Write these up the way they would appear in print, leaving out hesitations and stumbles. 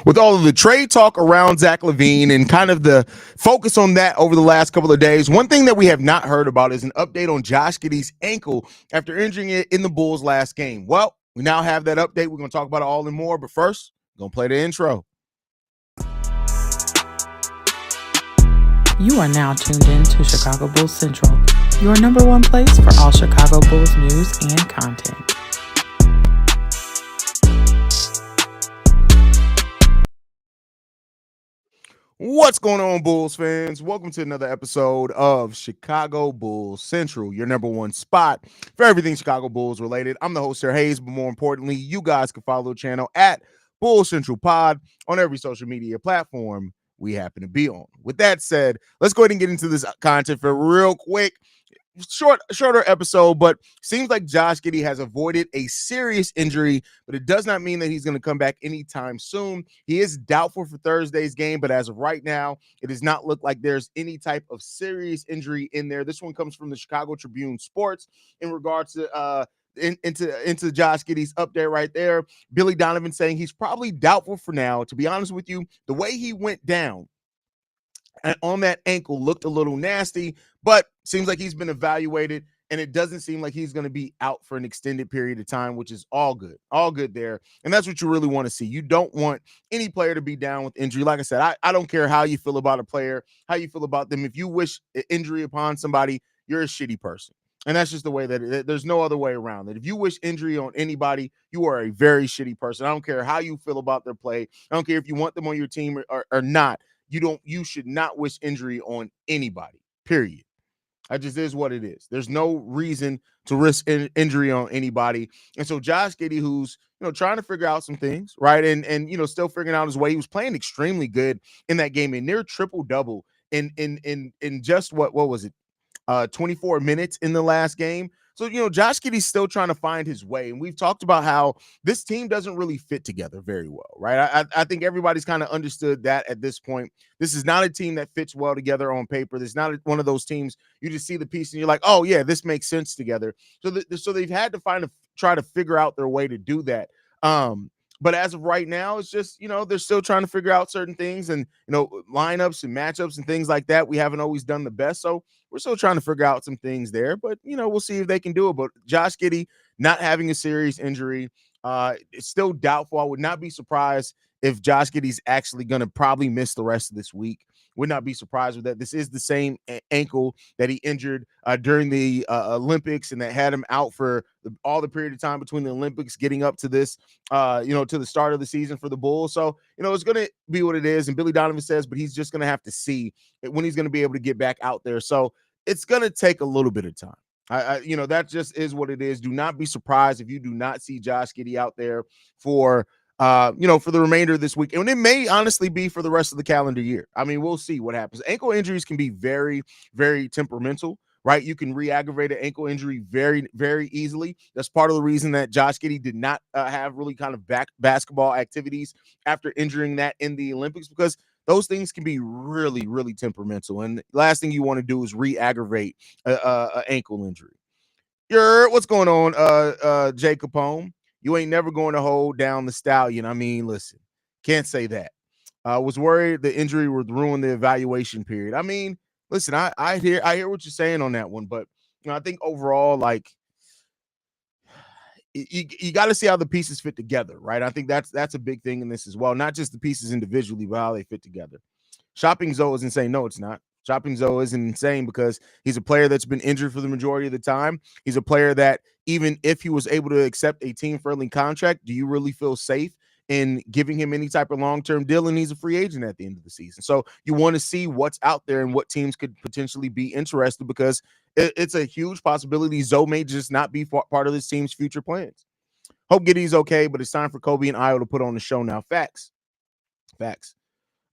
With all of the trade talk around Zach LaVine and kind of the focus on that over the last couple of days, one thing that we have not heard about is an update on Josh Giddey's ankle after injuring it in the Bulls' last game. Well, we now have that update. We're going to talk about it all and more, but first, we're going to play the intro. You are now tuned in to Chicago Bulls Central, your number one place for all Chicago Bulls news and content. What's going on, Bulls fans? Welcome to another episode of Chicago Bulls Central, your number one spot for everything Chicago Bulls related. I'm the host, Sir Haize, but more importantly, you guys can follow the channel at Bulls Central Pod on every social media platform we happen to be on. With that said, let's go ahead and get into this content for real quick. Shorter episode, but seems like Josh Giddey has avoided a serious injury, but it does not mean that he's going to come back anytime soon. He is doubtful for Thursday's game, but as of right now, it does not look like there's any type of serious injury in there. This one comes from the Chicago Tribune Sports in regards to into Josh Giddey's update right there. Billy Donovan saying he's probably doubtful for now. To be honest with you, the way he went down on that ankle looked a little nasty, but seems like he's been evaluated, and it doesn't seem like he's going to be out for an extended period of time, which is all good there. And that's what you really want to see. You don't want any player to be down with injury. Like I said, I don't care how you feel about a player, how you feel about them. If you wish injury upon somebody, you're a shitty person. And that's just the way that there's no other way around it. If you wish injury on anybody, you are a very shitty person. I don't care how you feel about their play. I don't care if you want them on your team or not. You should not wish injury on anybody, period. That just is what it is. There's no reason to risk injury on anybody. And so Josh Giddey, who's, trying to figure out some things, right? And still figuring out his way. He was playing extremely good in that game, a near triple-double in just what was it? 24 minutes in the last game. So, Josh Giddey's still trying to find his way. And we've talked about how this team doesn't really fit together very well, right? I think everybody's kind of understood that at this point. This is not a team that fits well together on paper. This is not one of those teams you just see the piece and you're like, oh, yeah, this makes sense together. So they've had to try to figure out their way to do that. But as of right now, it's just, they're still trying to figure out certain things and, lineups and matchups and things like that. We haven't always done the best. So we're still trying to figure out some things there, but, we'll see if they can do it. But Josh Giddey not having a serious injury, it's still doubtful. I would not be surprised if Josh Giddey's actually going to probably miss the rest of this week. Would not be surprised with that. This is the same ankle that he injured during the Olympics and that had him out for all the period of time between the Olympics getting up to this, to the start of the season for the Bulls. So, it's going to be what it is. And Billy Donovan says, but he's just going to have to see when he's going to be able to get back out there. So it's going to take a little bit of time. That just is what it is. Do not be surprised if you do not see Josh Giddey out there for the remainder of this week. And it may honestly be for the rest of the calendar year. I mean, we'll see what happens. Ankle injuries can be very, very temperamental, right? You can re-aggravate an ankle injury very, very easily. That's part of the reason that Josh Giddey did not have really kind of basketball activities after injuring that in the Olympics, because those things can be really, really temperamental. And the last thing you want to do is re-aggravate an ankle injury. What's going on, Jay Capone? You ain't never going to hold down the Stallion. I mean, listen, can't say that. Was worried the injury would ruin the evaluation period. I mean, listen, I hear what you're saying on that one, but I think overall, like, you got to see how the pieces fit together, right? I think that's a big thing in this as well. Not just the pieces individually, but how they fit together. Shopping Zoe is insane. No, it's not. Shopping Zoe isn't insane because he's a player that's been injured for the majority of the time. He's a player that even if he was able to accept a team-friendly contract, do you really feel safe in giving him any type of long-term deal? And he's a free agent at the end of the season. So you want to see what's out there and what teams could potentially be interested, because it's a huge possibility Zoe may just not be part of this team's future plans. Hope Giddey's okay, but it's time for Kobe and Io to put on the show now. Facts.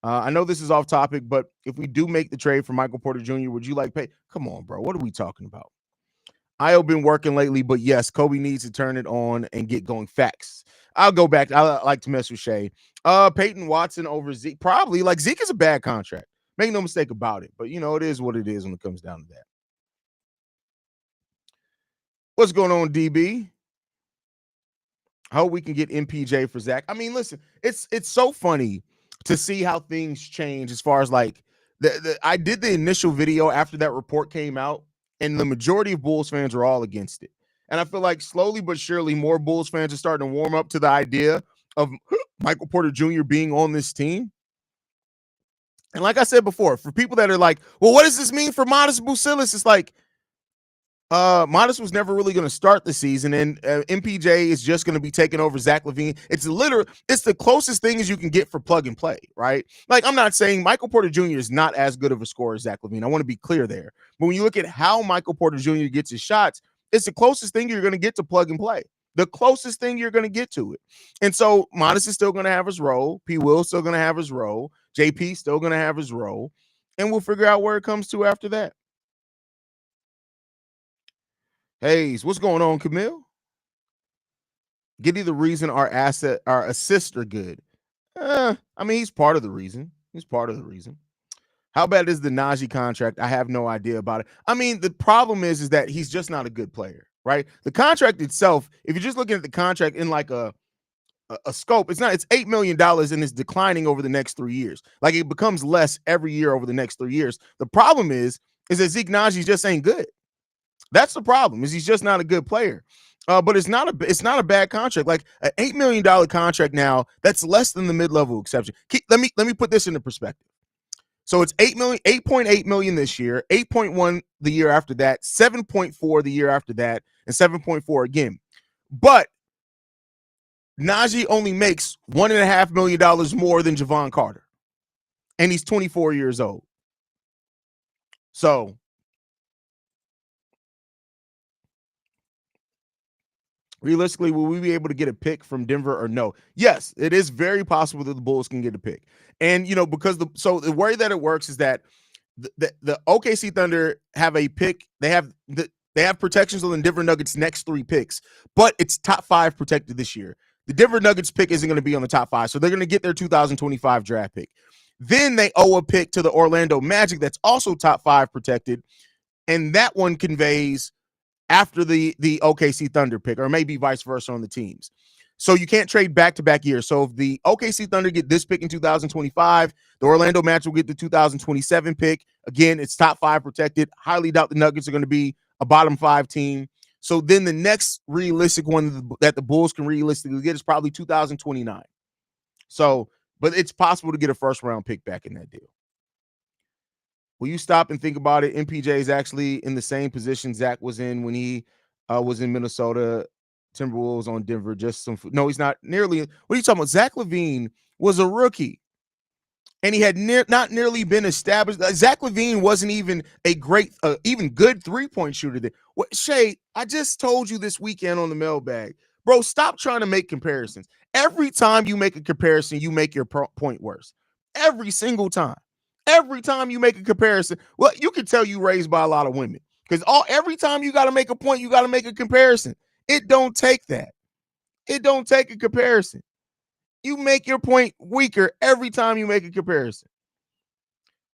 I know this is off topic, but if we do make the trade for Michael Porter Jr., would you like pay? Come on, bro. What are we talking about? Io been working lately, but yes, Kobe needs to turn it on and get going. Facts. I'll go back. I like to mess with Shay. Peyton Watson over Zeke. Probably. Like, Zeke is a bad contract. Make no mistake about it. But, it is what it is when it comes down to that. What's going on, DB? Hope we can get MPJ for Zach. I mean, listen, it's so funny to see how things change as far as like I did the initial video after that report came out, and the majority of Bulls fans are all against it. And I feel like slowly but surely more Bulls fans are starting to warm up to the idea of Michael Porter Jr. being on this team. And like I said before, for people that are like, well, what does this mean for Modest Bucelis? It's like, Modest was never really going to start the season, and MPJ is just going to be taking over Zach LaVine. It's the closest thing as you can get for plug and play, right? Like, I'm not saying Michael Porter Jr. is not as good of a scorer as Zach LaVine. I want to be clear there. But when you look at how Michael Porter Jr. gets his shots, it's the closest thing you're going to get to plug and play. The closest thing you're going to get to it. And so Modest is still going to have his role. P. Will's still going to have his role. JP still going to have his role. And we'll figure out where it comes to after that. Haize, what's going on, Camille? Giddey the reason our assists are good. I mean, he's part of the reason. How bad is the Najee contract? I have no idea about it. I mean, the problem is that he's just not a good player, right? The contract itself, if you're just looking at the contract in like a scope, it's $8 million and it's declining over the next 3 years. Like, it becomes less every year over the next 3 years. The problem is that Zeke Najee just ain't good. That's the problem, is he's just not a good player. But it's not a bad contract. Like an $8 million contract now, that's less than the mid-level exception. Let me put this into perspective. So it's 8.8 million this year, 8.1 the year after that, 7.4 the year after that, and 7.4 again. But Najee only makes $1.5 million more than Javon Carter, and he's 24 years old. So realistically, will we be able to get a pick from Denver or no? Yes, it is very possible that the Bulls can get a pick. And, because the way that it works is that the OKC Thunder have a pick. They have protections on the Denver Nuggets' next 3 picks, but it's top 5 protected this year. The Denver Nuggets pick isn't going to be on the top 5, so they're going to get their 2025 draft pick. Then they owe a pick to the Orlando Magic that's also top 5 protected, and that one conveys after the OKC Thunder pick, or maybe vice versa on the teams. So you can't trade back-to-back years. So if the OKC Thunder get this pick in 2025, the Orlando Magic will get the 2027 pick. Again, it's top 5 protected. Highly doubt the Nuggets are going to be a bottom 5 team. So then the next realistic one that the Bulls can realistically get is probably 2029. So, but it's possible to get a first-round pick back in that deal. Will you stop and think about it? MPJ is actually in the same position Zach was in when he was in Minnesota. Timberwolves on Denver. No, he's not nearly. What are you talking about? Zach LaVine was a rookie, and he had not nearly been established. Zach LaVine wasn't even a great, even good 3-point shooter. Shay, I just told you this weekend on the mailbag, bro. Stop trying to make comparisons. Every time you make a comparison, you make your point worse. Every single time. Every time you make a comparison, well, you can tell you raised by a lot of women, because every time you got to make a point, you got to make a comparison. It don't take that. It don't take a comparison. You make your point weaker every time you make a comparison.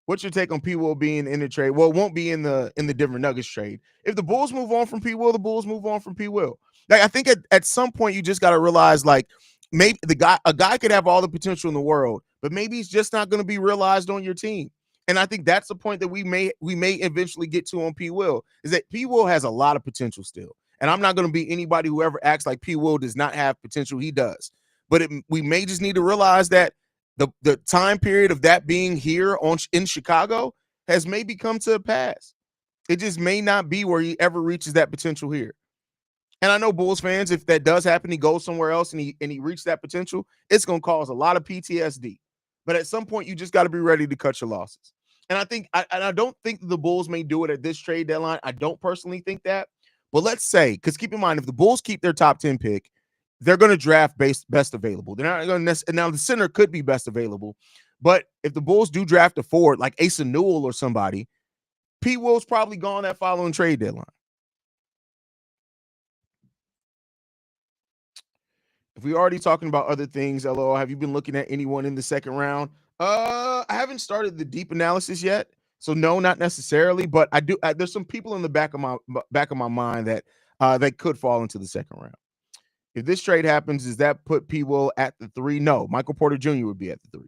What's your take on P. Will being in the trade? Well, it won't be in the Denver Nuggets trade. If the Bulls move on from P. Will, the Bulls move on from P. Will. Like, I think at some point you just got to realize, like, maybe a guy could have all the potential in the world, but maybe he's just not going to be realized on your team. And I think that's the point that we may eventually get to on P. Will, is that P. Will has a lot of potential still. And I'm not going to be anybody who ever acts like P. Will does not have potential. He does. But we may just need to realize that the time period of that being here in Chicago has maybe come to a pass. It just may not be where he ever reaches that potential here. And I know Bulls fans, if that does happen, he goes somewhere else and he reaches that potential, it's going to cause a lot of PTSD. But at some point, you just got to be ready to cut your losses. And I don't think the Bulls may do it at this trade deadline. I don't personally think that. But let's say, because keep in mind, if the Bulls keep their top 10 pick, they're going to draft best available. They're not going to now the center could be best available. But if the Bulls do draft a forward like Asa Newell or somebody, P. Will's probably gone that following trade deadline. If we're already talking about other things, LOL, have you been looking at anyone in the second round? I haven't started the deep analysis yet, so no, not necessarily. But I do. There's some people in the back of my mind that could fall into the second round. If this trade happens, does that put P. Will at the 3? No, Michael Porter Jr. would be at the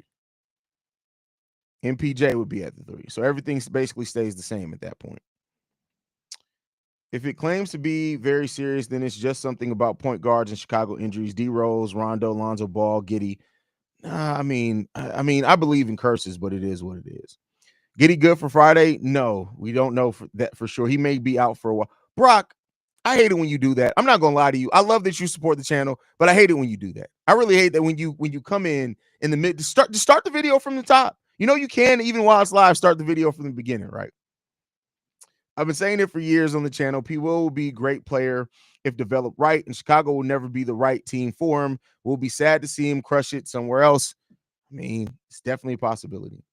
3. MPJ would be at the 3. So everything basically stays the same at that point. If it claims to be very serious, then it's just something about point guards and Chicago injuries. D. Rose, Rondo, Lonzo Ball, Giddey. I mean, I believe in curses, but it is what it is. Giddey good for Friday? No, we don't know that for sure. He may be out for a while. Brock, I hate it when you do that. I'm not gonna lie to you. I love that you support the channel, but I hate it when you do that. I really hate that when you come in the mid to start the video from the top. You know you can, even while it's live, start the video from the beginning, right? I've been saying it for years on the channel. P. Will be a great player if developed right, and Chicago will never be the right team for him. We'll be sad to see him crush it somewhere else. I mean, it's definitely a possibility.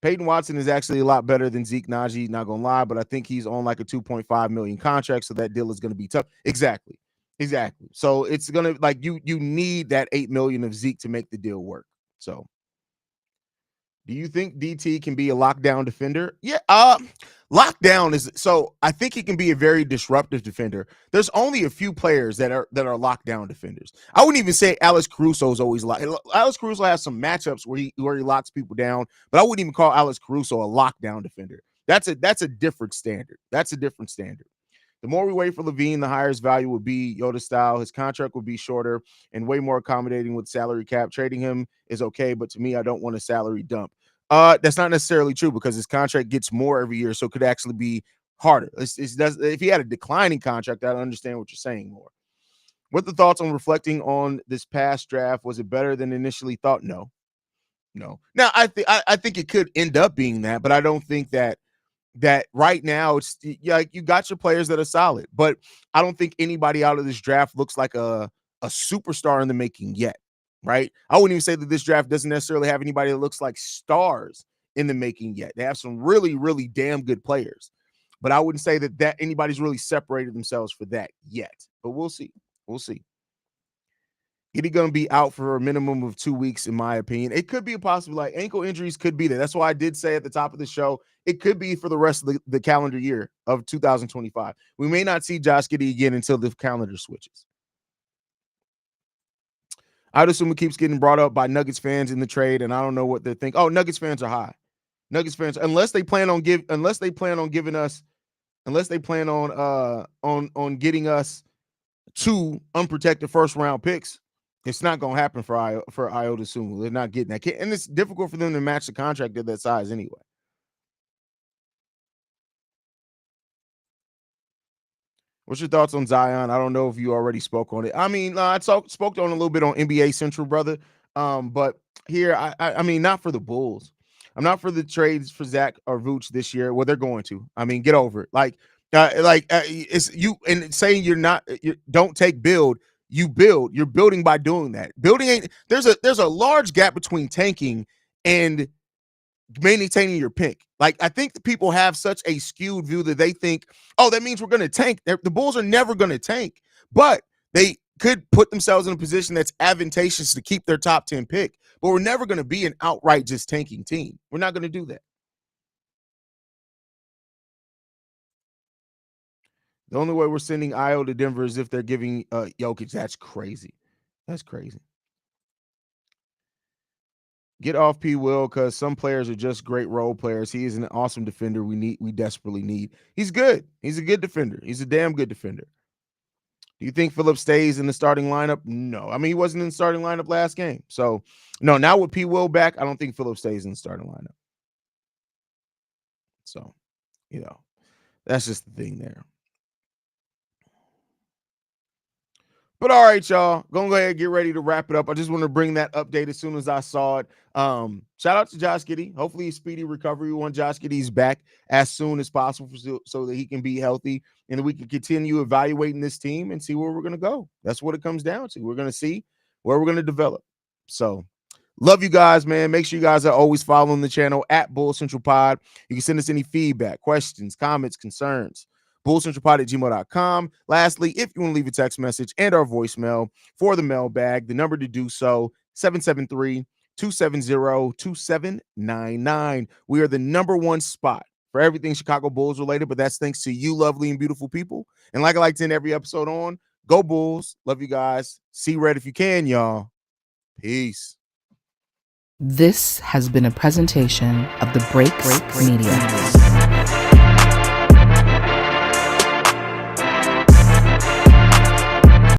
Peyton Watson is actually a lot better than Zeke Naji, not gonna lie, but I think he's on like a $2.5 million contract, so that deal is gonna be tough. Exactly. So it's gonna like you need that $8 million of Zeke to make the deal work. So do you think DT can be a lockdown defender? Yeah, lockdown is so I think he can be a very disruptive defender. There's only a few players that are lockdown defenders. I wouldn't even say Alex Caruso is always locked. Alex Caruso has some matchups where he locks people down, but I wouldn't even call Alex Caruso a lockdown defender. That's a different standard. That's a different standard. The more we wait for LaVine, the higher his value will be, Yoda style. His contract will be shorter and way more accommodating with salary cap. Trading him is okay, but to me, I don't want a salary dump. That's not necessarily true because his contract gets more every year, so it could actually be harder. If he had a declining contract, I'd understand what you're saying more. What the thoughts on reflecting on this past draft? Was it better than initially thought? No. Now I think it could end up being that, but I don't think that right now it's like you got your players that are solid, but I don't think anybody out of this draft looks like a superstar in the making yet, right? I wouldn't even say that this draft doesn't necessarily have anybody that looks like stars in the making yet. They have some really, really damn good players, but I wouldn't say that anybody's really separated themselves for that yet, but we'll see. He's going to be out for a minimum of 2 weeks, in my opinion. It could be a possibility. Like ankle injuries could be there. That's why I did say at the top of the show, it could be for the rest of the calendar year of 2025. We may not see Josh Giddey again until the calendar switches. I'd assume it keeps getting brought up by Nuggets fans in the trade, and I don't know what they think. Oh, Nuggets fans are high. Nuggets fans, unless they plan on getting us 2 unprotected first round picks. It's not going to happen for Iota soon. They're not getting that. And it's difficult for them to match the contract at that size anyway. What's your thoughts on Zion? I don't know if you already spoke on it. I mean, I spoke on a little bit on NBA Central, brother. But here, I mean, not for the Bulls. I'm not for the trades for Zach or Vooch this year. Well, they're going to. I mean, get over it. It's you and saying you don't take build. You build. You're building by doing that. Building ain't there's a large gap between tanking and maintaining your pick. Like I think the people have such a skewed view that they think, oh, that means we're going to tank. The Bulls are never going to tank, but they could put themselves in a position that's advantageous to keep their top 10 pick. But we're never going to be an outright just tanking team. We're not going to do that. The only way we're sending Io to Denver is if they're giving Jokic. That's crazy. That's crazy. Get off P. Will because some players are just great role players. He is an awesome defender. We desperately need. He's good. He's a good defender. He's a damn good defender. Do you think Phillips stays in the starting lineup? No. I mean, he wasn't in the starting lineup last game. So, no, now with P. Will back, I don't think Phillips stays in the starting lineup. So, that's just the thing there. But all right, y'all, gonna go ahead and get ready to wrap it up. I just want to bring that update as soon as I saw it. Shout out to Josh Giddey. Hopefully, a speedy recovery. We want Josh Giddey's back as soon as possible so that he can be healthy and we can continue evaluating this team and see where we're gonna go. That's what it comes down to. We're gonna see where we're gonna develop. So, love you guys, man. Make sure you guys are always following the channel at Bull Central Pod. You can send us any feedback, questions, comments, concerns. bullcentralpod@gmail.com. Lastly, if you want to leave a text message and our voicemail for the mailbag, the number to do so, 773-270-2799. We are the #1 spot for everything Chicago Bulls related, but that's thanks to you lovely and beautiful people. And like I like to end every episode on, Go Bulls. Love you guys. See red if you can, y'all. Peace. This has been a presentation of the Break Media.